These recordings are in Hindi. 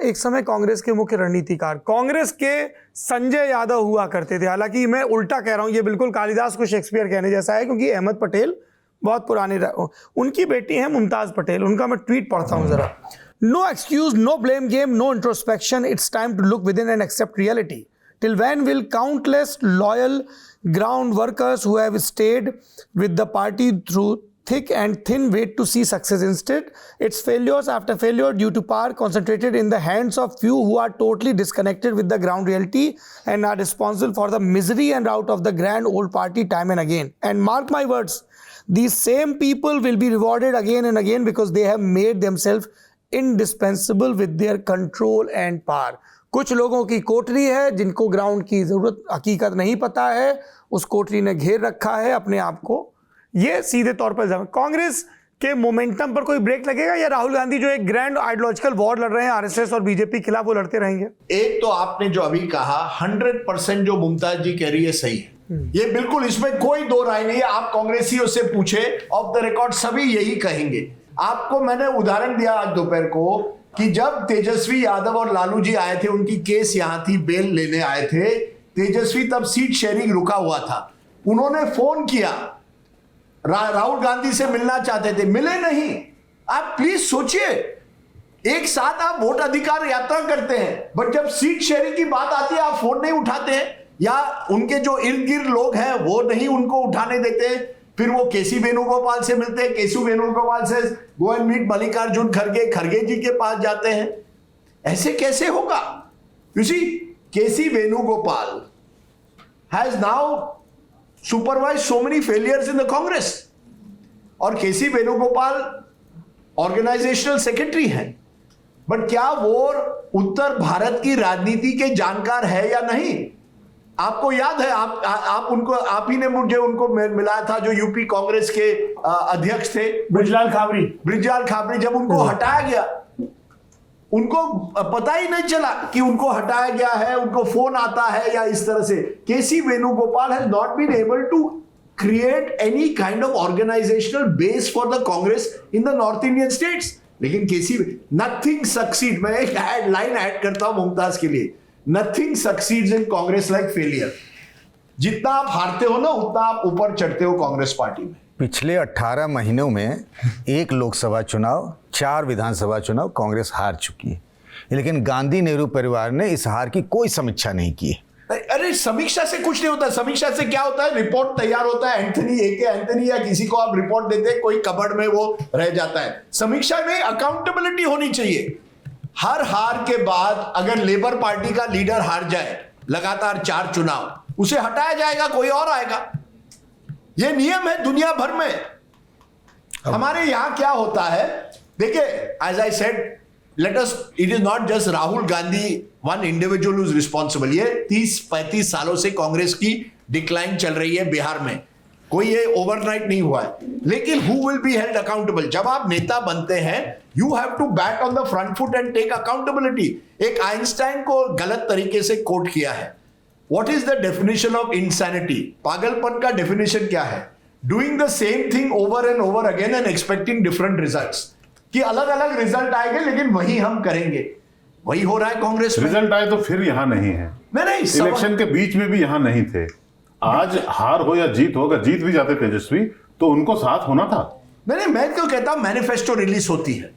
एक समय कांग्रेस के मुख्य रणनीतिकार कांग्रेस के संजय यादव हुआ करते थे। हालांकि मैं उल्टा कह रहा हूं, ये बिल्कुल कालिदास को शेक्सपियर कहने जैसा है, क्योंकि अहमद पटेल बहुत पुराने उनकी बेटी है मुमताज पटेल। उनका मैं ट्वीट पढ़ता हूं जरा। No excuse, no blame game, no introspection, it's time to look within and accept reality. Till when will countless loyal ground workers who have stayed with the party through thick and thin wait to see success? Instead, its failures after failure due to power concentrated in the hands of few who are totally disconnected with the ground reality and are responsible for the misery and rout of the grand old party time and again. And mark my words, these same people will be rewarded again and again because they have made themselves indispensable with their control and power. कुछ लोगों की कोठरी है जिनको ग्राउंड की जरूरत हकीकत नहीं पता है, उस कोठरी ने घेर रखा है अपने आप को। ये सीधे तौर पर कांग्रेस के मोमेंटम पर कोई ब्रेक लगेगा या राहुल गांधी जो एक ग्रैंड आइडियोलॉजिकल वॉर लड़ रहे हैं आरएसएस और बीजेपी के खिलाफ, वो लड़ते रहेंगे? एक तो आपने जो अभी कहा 100% जो मुमताज जी कह रही है सही है, ये बिल्कुल, इसमें कोई दो राय नहीं है। आप कांग्रेसियों से पूछे, ऑफ द रिकॉर्ड सभी यही कहेंगे। आपको मैंने उदाहरण दिया आज दोपहर को कि जब तेजस्वी यादव और लालू जी आए थे, उनकी केस यहां थी, बेल लेने आए थे, तेजस्वी तब सीट शेयरिंग रुका हुआ था। उन्होंने फोन किया, राहुल गांधी से मिलना चाहते थे, मिले नहीं। आप प्लीज सोचिए, एक साथ आप वोट अधिकार यात्रा करते हैं, बट जब सीट शेयरिंग की बात आती है आप फोन नहीं उठाते हैं, या उनके जो इर्द गिर्द लोग हैं वो नहीं उनको उठाने देते हैं। फिर वो केसी वेणुगोपाल से मिलते हैं, केशु वेणुगोपाल से गो एंड मीट मल्लिकार्जुन खड़गे, खड़गे जी के पास जाते हैं। ऐसे कैसे होगा? You see, KC Venugopal has now supervise so many failures in the Congress, और केसी वेणुगोपाल ऑर्गेनाइजेशनल सेक्रेटरी हैं, बट क्या वो उत्तर भारत की राजनीति के जानकार है या नहीं? आपको याद है, आप उनको, आप ही ने मुझे उनको मिलाया था जो यूपी कांग्रेस के अध्यक्ष थे, ब्रिजलाल खाबरी। जब उनको हटाया गया, उनको पता ही नहीं चला कि उनको हटाया गया है, उनको फोन आता है या इस तरह से। केसी Venugopal has not been able to create any kind of organisational base for the Congress in the north Indian states. लेकिन केसी नथिंग सक्सीड, मैं एक लाइन ऐड करता हूं मुमताज के लिए, नथिंग सक्सीड्स इन कांग्रेस लाइक फेलियर। जितना आप हारते हो ना, उतना आप ऊपर चढ़ते हो कांग्रेस पार्टी में। पिछले 18 महीनों में 1 लोकसभा चुनाव, 4 विधानसभा चुनाव कांग्रेस हार चुकी है, लेकिन गांधी नेहरू परिवार ने इस हार की कोई समीक्षा नहीं की। अरे समीक्षा से कुछ नहीं होता। समीक्षा से क्या होता है? रिपोर्ट तैयार होता है, एंथनी या किसी को आप रिपोर्ट देते हैं, कोई कबर्ड में वो रह जाता है। समीक्षा में अकाउंटेबिलिटी होनी चाहिए। हर हार के बाद अगर लेबर पार्टी का लीडर हार जाए लगातार 4 चुनाव, उसे हटाया जाएगा, कोई और आएगा। यह नियम है दुनिया भर में। हमारे यहां क्या होता है, देखिए, as I said, let us, it is not just Rahul Gandhi one individual is responsible. ये 30-35 सालों से कांग्रेस की डिक्लाइन चल रही है बिहार में, कोई ये ओवरनाइट नहीं हुआ है। लेकिन who will be held accountable? जब आप नेता बनते हैं, you have to bat on the front foot and take accountability. एक आइंस्टाइन को गलत तरीके से कोट किया है। What is the definition of insanity? पागलपन का डेफिनेशन क्या है? Doing the same thing over and over again and expecting different results, कि अलग अलग रिजल्ट आएंगे लेकिन वही हम करेंगे। वही हो रहा है कांग्रेस में। रिजल्ट आए तो फिर यहां नहीं है, नहीं इलेक्शन के बीच में भी यहां नहीं थे। आज हार हो या जीत हो, अगर जीत भी जाते तेजस्वी तो उनको साथ होना था। नहीं, मैं क्यों कहता हूं मैनिफेस्टो रिलीज होती है,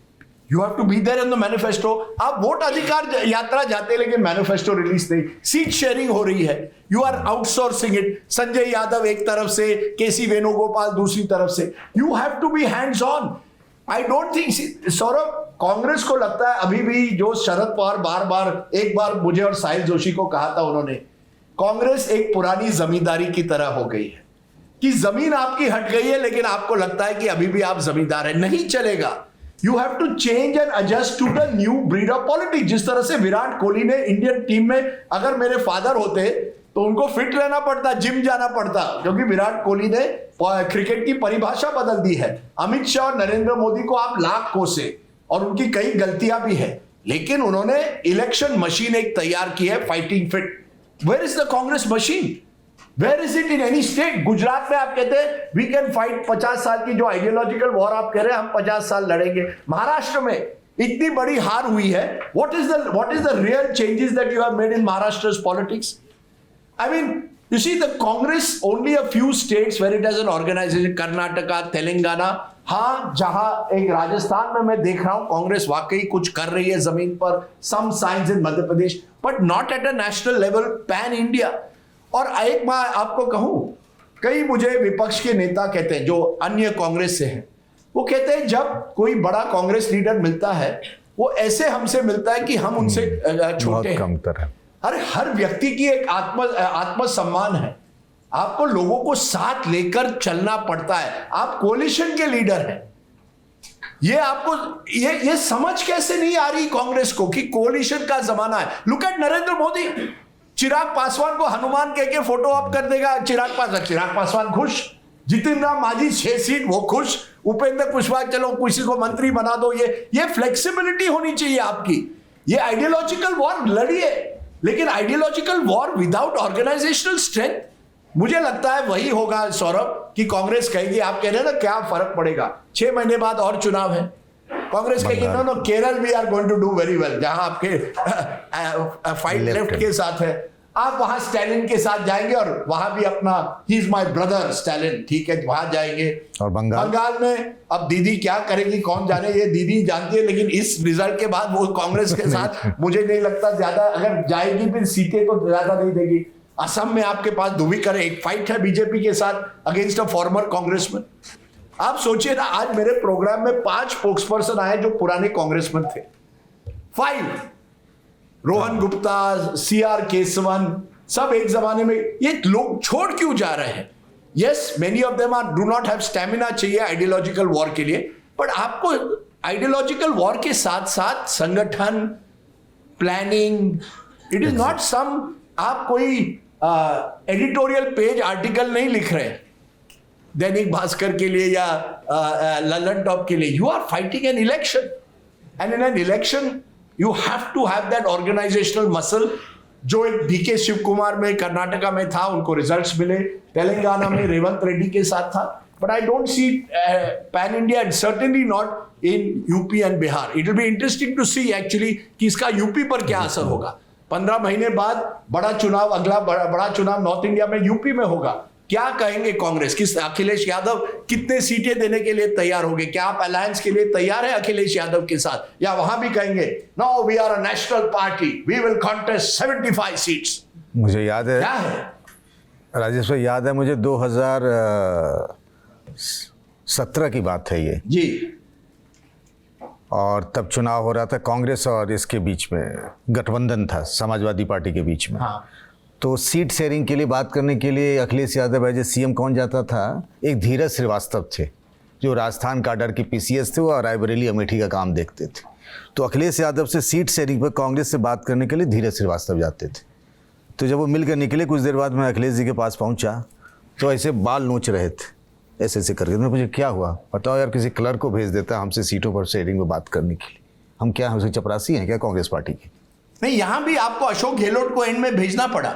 you have to be there in the manifesto. आप वोट अधिकार यात्रा जाते हैं लेकिन मैनिफेस्टो रिलीज नहीं। सीट शेयरिंग हो रही है, you are outsourcing it. Sanjay Yadav एक तरफ से, केसी वेणुगोपाल दूसरी तरफ से। You have to be hands on. I don't think, Saurabh, Congress को लगता है अभी भी, जो शरद पवार एक बार मुझे और साहिल जोशी को कहा था उन्होंने, कांग्रेस एक पुरानी जमींदारी की तरह हो गई है, कि जमीन आपकी हट गई है लेकिन आपको लगता है कि अभी भी आप जमींदार हैं। नहीं चलेगा। You have to change and adjust to the new breed of politics. जिस तरह से विराट कोहली ने इंडियन टीम में, अगर मेरे फादर होते तो उनको फिट रहना पड़ता, जिम जाना पड़ता, क्योंकि विराट कोहली ने क्रिकेट की परिभाषा बदल दी है। अमित शाह और नरेंद्र मोदी को आप लाख कोसे, और उनकी कई गलतियां भी है, लेकिन उन्होंने इलेक्शन मशीन एक तैयार की है, fighting fit. Where is the Congress machine? Where is it in any state? Gujarat में आप कहते हैं वी कैन फाइट 50 साल की जो आइडियोलॉजिकल वॉर आप कह रहे हैं, हम 50 साल लड़ेंगे। महाराष्ट्र में इतनी बड़ी हार हुई है. What is the real changes that you have made in Maharashtra's politics? I mean, you see the Congress only a few states where it has an organization, Karnataka, Telangana. हाँ, जहां एक राजस्थान में मैं देख रहा हूं कांग्रेस वाकई कुछ कर रही है जमीन पर, some signs in Madhya Pradesh, but not at a national level, pan India. और एक मैं आपको कहूं, कई मुझे विपक्ष के नेता कहते हैं जो अन्य कांग्रेस से हैं, वो कहते हैं जब कोई बड़ा कांग्रेस लीडर मिलता है वो ऐसे हमसे मिलता है कि हम उनसे छोटे हैं. अरे हर व्यक्ति की एक आत्मसम्मान है, आपको लोगों को साथ लेकर चलना पड़ता है. आप कोलिशन के लीडर हैं, ये आपको ये समझ कैसे नहीं आ रही कांग्रेस को कि कोलिशन का जमाना है. लुक एट नरेंद्र मोदी, चिराग पासवान को हनुमान कह के फोटो अप कर देगा. चिराग पासवान खुश, जितिन राम मांझी 6 सीट वो खुश, उपेंद्र कुशवाहा चलो किसी को मंत्री बना दो. ये फ्लेक्सिबिलिटी होनी चाहिए आपकी. ये आइडियोलॉजिकल वॉर लड़िए, लेकिन ideological war without organisational strength, मुझे लगता है वही होगा सौरभ कि कांग्रेस कहेगी, आप कह रहे हैं ना क्या फर्क पड़ेगा, 6 महीने बाद और चुनाव है. कांग्रेस कहेगी no Kerala we are going to do very well, जहां आपके फाइट लेफ्ट के साथ है, आप वहां स्टैलिन के साथ जाएंगे और वहां भी अपना he is my brother Stalin, ठीक है, वहां जाएंगे. और बंगाल में अब दीदी क्या करेगी कौन जाने, ये दीदी जानती है. लेकिन इस रिजल्ट के बाद वो कांग्रेस के साथ मुझे नहीं लगता ज्यादा, अगर जाएगी फिर सीटें तो ज्यादा नहीं देगी. असम में आपके पास दुविकर है, एक फाइट है बीजेपी के साथ अगेंस्ट अ फॉर्मर कांग्रेसमैन. आप सोचिए ना, आज मेरे प्रोग्राम में 5 स्पोक्सपर्सन आए जो पुराने कांग्रेसमैन थे. 5, रोहन गुप्ता, CR केसवन, सब एक जमाने में. ये लोग छोड़ क्यों जा रहे हैं? Yes, many of them do not have stamina चाहिए आइडियोलॉजिकल वॉर के लिए, बट आपको आइडियोलॉजिकल वॉर के साथ साथ संगठन, planning, it is not some, आप कोई एडिटोरियल पेज आर्टिकल नहीं लिख रहे दैनिक भास्कर के लिए या ललन टॉप के लिए. You are fighting an election, and in an election you have to have that organizational muscle. जो एक DK शिव कुमार में कर्नाटका में था, उनको रिजल्ट्स मिले, तेलंगाना में रेवंत रेड्डी के साथ था, but I don't see pan India and certainly not in UP and Bihar. It will be interesting to see actually कि इसका UP पर क्या असर होगा. 15 महीने बाद बड़ा चुनाव, अगला बड़ा चुनाव नॉर्थ इंडिया में UP में होगा. क्या कहेंगे कांग्रेस, किस अखिलेश यादव कितने सीटें देने के लिए तैयार होंगे? क्या आप अलायंस के लिए तैयार है अखिलेश यादव के साथ, या वहां भी कहेंगे no we are a national party, we will contest 75 seats? मुझे याद है, क्या है राजेश भाई, याद है मुझे 2017 की बात है ये जी, और तब चुनाव हो रहा था, कांग्रेस और इसके बीच में गठबंधन था, समाजवादी पार्टी के बीच में. हाँ. तो सीट शेयरिंग के लिए बात करने के लिए अखिलेश यादव एज CM कौन जाता था? एक धीरज श्रीवास्तव थे जो राजस्थान काडर के PCS थे और रायबरेली अमेठी का काम देखते थे. तो अखिलेश यादव से सीट शेयरिंग पर कांग्रेस से बात करने के लिए धीरज श्रीवास्तव जाते थे. तो जब वो मिलकर निकले, कुछ देर बाद मैं अखिलेश जी के पास पहुंचा तो ऐसे बाल नोच रहे थे, ऐसे ऐसे करके. मैं पूछा क्या हुआ, बताओ यार, किसी क्लर्क को भेज देता हमसे सीटों पर शेयरिंग में बात करने के लिए. हम क्या, हमसे चपरासी हैं क्या कांग्रेस पार्टी की? नहीं, यहां भी आपको अशोक गहलोत को एंड में भेजना पड़ा.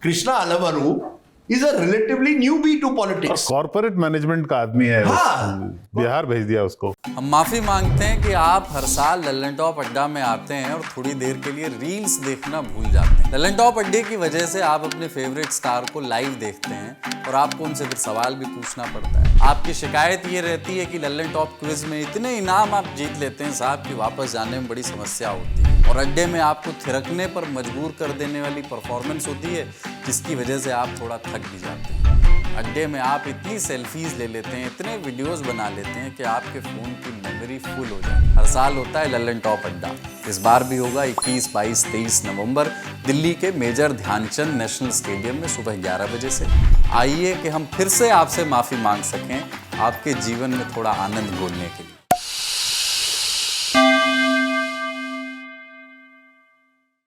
Krishna Allavaru is a relatively newbie to politics, corporate management का आदमी है. हाँ. बिहार भेज दिया उसको. हम माफी मांगते हैं कि आप हर साल लल्लन टॉप अड्डा में आते हैं और थोड़ी देर के लिए रील्स देखना भूल जाते हैं. लल्लन टॉप अड्डे की वजह से आप अपने फेवरेट स्टार को लाइव देखते हैं और आपको उनसे फिर सवाल भी पूछना पड़ता है. आपकी शिकायत ये रहती है कि लल्लन टॉप क्विज में इतने इनाम आप जीत लेते हैं साहब कि वापस जाने में बड़ी समस्या होती है, और अड्डे में आपको थिरकने पर मजबूर कर देने वाली परफॉर्मेंस होती है जिसकी वजह से आप थोड़ा थक भी जाते हैं. अड्डे में आप इतनी सेल्फीज ले लेते हैं, इतने वीडियोस बना लेते हैं कि आपके फ़ोन की मेमोरी फुल हो जाए. हर साल होता है लल्लन टॉप अड्डा, इस बार भी होगा 21, 22, 23 नवंबर दिल्ली के मेजर ध्यानचंद नेशनल स्टेडियम में सुबह 11 बजे से. आइए कि हम फिर से आपसे माफ़ी मांग सकें आपके जीवन में थोड़ा आनंद घोलने के लिए.